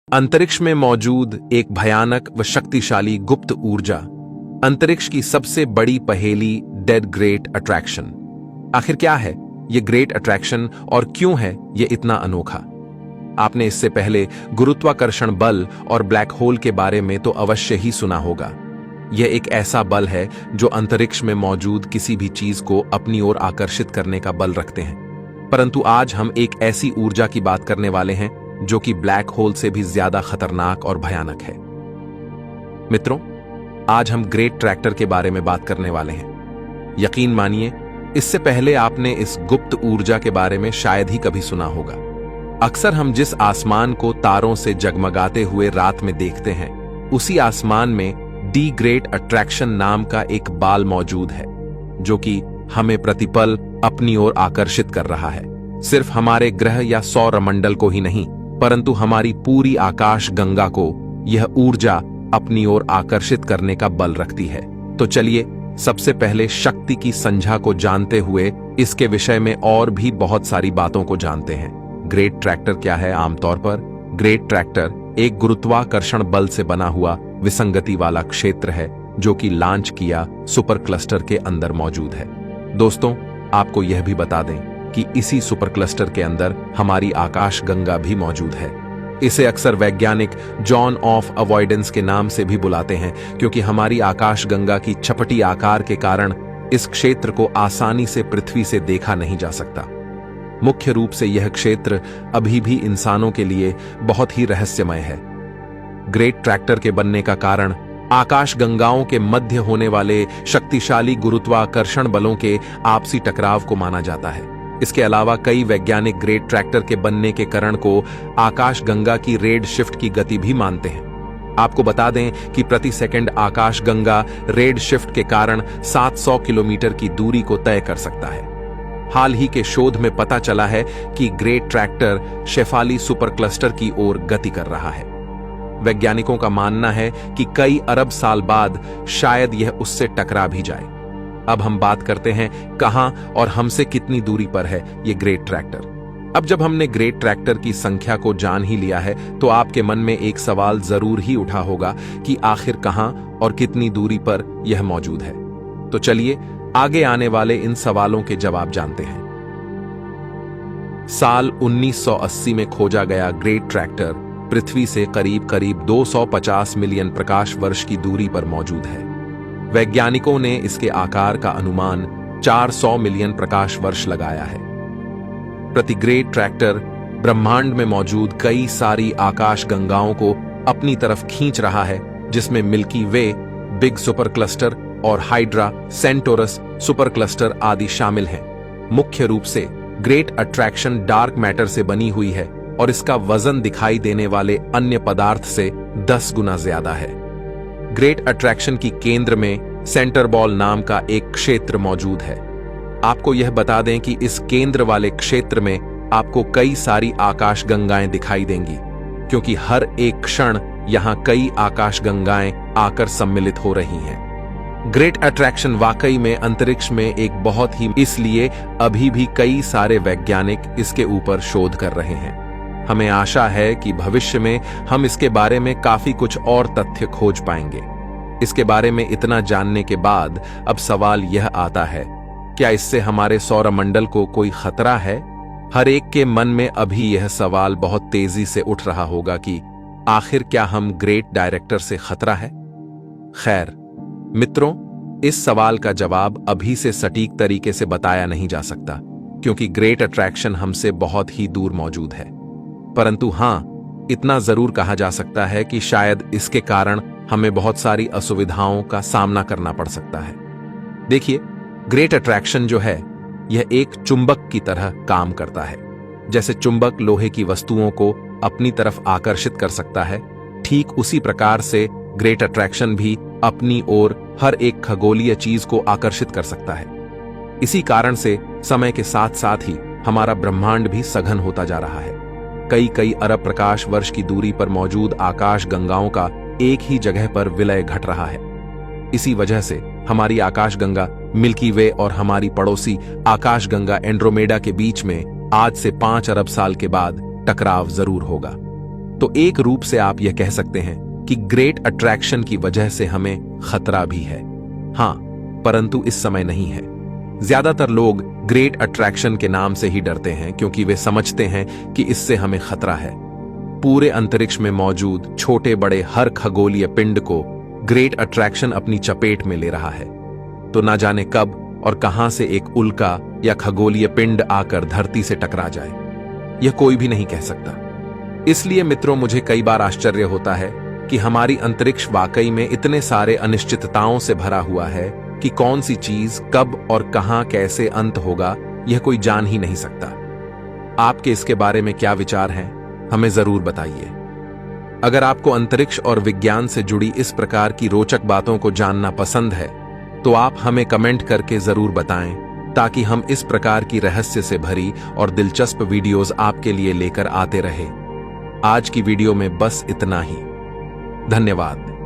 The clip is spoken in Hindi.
अंतरिक्ष में मौजूद एक भयानक व शक्तिशाली गुप्त ऊर्जा, अंतरिक्ष की सबसे बड़ी पहेली डेड ग्रेट अट्रैक्शन। आखिर क्या है ये ग्रेट अट्रैक्शन और क्यों है ये इतना अनोखा? आपने इससे पहले गुरुत्वाकर्षण बल और ब्लैक होल के बारे में तो अवश्य ही सुना होगा। यह एक ऐसा बल है जो अंतरिक्ष में मौजूद किसी भी चीज को अपनी ओर आकर्षित करने का बल रखते हैं। परंतु आज हम एक ऐसी ऊर्जा की बात करने वाले हैं जो कि ब्लैक होल से भी ज्यादा खतरनाक और भयानक है। मित्रों, आज हम ग्रेट ट्रैक्टर के बारे में बात करने वाले हैं। यकीन मानिए, इससे पहले आपने इस गुप्त ऊर्जा के बारे में शायद ही कभी सुना होगा। अक्सर हम जिस आसमान को तारों से जगमगाते हुए रात में देखते हैं, उसी आसमान में डी ग्रेट अट्रैक्शन नाम का एक बाल मौजूद है जो कि हमें प्रतिपल अपनी ओर आकर्षित कर रहा है। सिर्फ हमारे ग्रह या सौरमंडल को ही नहीं, परंतु हमारी पूरी आकाश गंगा को यह ऊर्जा अपनी ओर आकर्षित करने का बल रखती है। तो चलिए सबसे पहले शक्ति की संज्ञा को जानते हुए इसके विषय में और भी बहुत सारी बातों को जानते हैं। ग्रेट ट्रैक्टर क्या है? आमतौर पर ग्रेट ट्रैक्टर एक गुरुत्वाकर्षण बल से बना हुआ विसंगति वाला क्षेत्र है जो कि लॉन्च किया सुपर क्लस्टर के अंदर मौजूद है। दोस्तों, आपको यह भी बता दें कि इसी सुपर क्लस्टर के अंदर हमारी आकाश गंगा भी मौजूद है। इसे अक्सर वैज्ञानिक जॉन ऑफ अवॉइडेंस के नाम से भी बुलाते हैं, क्योंकि हमारी आकाश गंगा की चपटी आकार के कारण इस क्षेत्र को आसानी से पृथ्वी से देखा नहीं जा सकता। मुख्य रूप से यह क्षेत्र अभी भी इंसानों के लिए बहुत ही रहस्यमय है। ग्रेट ट्रैक्टर के बनने का कारण आकाश गंगाओं के मध्य होने वाले शक्तिशाली गुरुत्वाकर्षण बलों के आपसी टकराव को माना जाता है। इसके अलावा कई वैज्ञानिक ग्रेट ट्रैक्टर के बनने के कारण को आकाश गंगा की रेड शिफ्ट की गति भी मानते हैं। आपको बता दें कि प्रति सेकंड आकाश गंगा रेड शिफ्ट के कारण 700 किलोमीटर की दूरी को तय कर सकता है। हाल ही के शोध में पता चला है कि great attractor Shapley super cluster की ओर गति कर रहा है। वैज्ञानिकों का मानना है कि कई अरब साल बाद शायद यह उससे टकरा भी जाए। अब हम बात करते हैं कहां और हमसे कितनी दूरी पर है ये ग्रेट ट्रैक्टर। अब जब हमने ग्रेट ट्रैक्टर की संख्या को जान ही लिया है, तो आपके मन में एक सवाल जरूर ही उठा होगा कि आखिर कहां और कितनी दूरी पर यह मौजूद है। तो चलिए आगे आने वाले इन सवालों के जवाब जानते हैं। साल 1980 में खोजा गया ग्रेट ट्रैक्टर पृथ्वी से करीब 250 मिलियन प्रकाश वर्ष की दूरी पर मौजूद है। वैज्ञानिकों ने इसके आकार का अनुमान 400 मिलियन प्रकाश वर्ष लगाया है। प्रति ग्रेट ट्रैक्टर ब्रह्मांड में मौजूद कई सारी आकाश गंगाओं को अपनी तरफ खींच रहा है, जिसमें मिल्की वे, बिग सुपर क्लस्टर और हाइड्रा, सेंटोरस सुपर क्लस्टर आदि शामिल हैं। मुख्य रूप से ग्रेट अट्रैक्शन डार्क मैटर से बनी हुई है और इसका वजन दिखाई देने वाले अन्य पदार्थ से 10 गुना ज्यादा है। ग्रेट अट्रैक्शन की केंद्र में सेंटर बॉल नाम का एक क्षेत्र मौजूद है। आपको यह बता दें कि इस केंद्र वाले क्षेत्र में आपको कई सारी आकाश गंगाएं दिखाई देंगी, क्योंकि हर एक क्षण यहां कई आकाश गंगाएं आकर सम्मिलित हो रही हैं। ग्रेट अट्रैक्शन वाकई में अंतरिक्ष में एक बहुत ही, इसलिए अभी भी कई सारे वैज्ञानिक इसके ऊपर शोध कर रहे हैं। हमें आशा है कि भविष्य में हम इसके बारे में काफी कुछ और तथ्य खोज पाएंगे। इसके बारे में इतना जानने के बाद अब सवाल यह आता है, क्या इससे हमारे सौरमंडल को कोई खतरा है? हर एक के मन में अभी यह सवाल बहुत तेजी से उठ रहा होगा कि आखिर क्या हम ग्रेट डायरेक्टर से खतरा है? खैर मित्रों, इस सवाल का जवाब अभी से सटीक तरीके से बताया नहीं जा सकता, क्योंकि ग्रेट अट्रैक्शन हमसे बहुत ही दूर मौजूद है। परंतु हां, इतना जरूर कहा जा सकता है कि शायद इसके कारण हमें बहुत सारी असुविधाओं का सामना करना पड़ सकता है। देखिए, ग्रेट अट्रैक्शन जो है यह एक चुंबक की तरह काम करता है। जैसे चुंबक लोहे की वस्तुओं को अपनी तरफ आकर्षित कर सकता है, ठीक उसी प्रकार से ग्रेट अट्रैक्शन भी अपनी ओर हर एक खगोलीय चीज को आकर्षित कर सकता है। इसी कारण से समय के साथ साथ ही हमारा ब्रह्मांड भी सघन होता जा रहा है। कई अरब प्रकाश वर्ष की दूरी पर मौजूद आकाश गंगाओं का एक ही जगह पर विलय घट रहा है। इसी वजह से हमारी आकाश गंगा मिल्की वे और हमारी पड़ोसी आकाश गंगा एंड्रोमेडा के बीच में आज से 5 अरब साल के बाद टकराव जरूर होगा। तो एक रूप से आप यह कह सकते हैं कि ग्रेट अट्रैक्शन की वजह से हमें खतरा भी है। हां, परंतु इस समय नहीं है। ज्यादातर लोग ग्रेट अट्रैक्शन के नाम से ही डरते हैं क्योंकि वे समझते हैं कि इससे हमें खतरा है। पूरे अंतरिक्ष में मौजूद छोटे बड़े हर खगोलीय पिंड को ग्रेट अट्रैक्शन अपनी चपेट में ले रहा है। तो ना जाने कब और कहां से एक उल्का या खगोलीय पिंड आकर धरती से टकरा जाए, यह कोई भी नहीं कह सकता। इसलिए मित्रों, मुझे कई बार आश्चर्य होता है कि हमारी अंतरिक्ष वाकई में इतने सारे अनिश्चितताओं से भरा हुआ है कि कौन सी चीज कब और कहां कैसे अंत होगा, यह कोई जान ही नहीं सकता। आपके इसके बारे में क्या विचार हैं, हमें जरूर बताइए। अगर आपको अंतरिक्ष और विज्ञान से जुड़ी इस प्रकार की रोचक बातों को जानना पसंद है तो आप हमें कमेंट करके जरूर बताएं, ताकि हम इस प्रकार की रहस्य से भरी और दिलचस्प वीडियोस आपके लिए लेकर आते रहे। आज की वीडियो में बस इतना ही। धन्यवाद।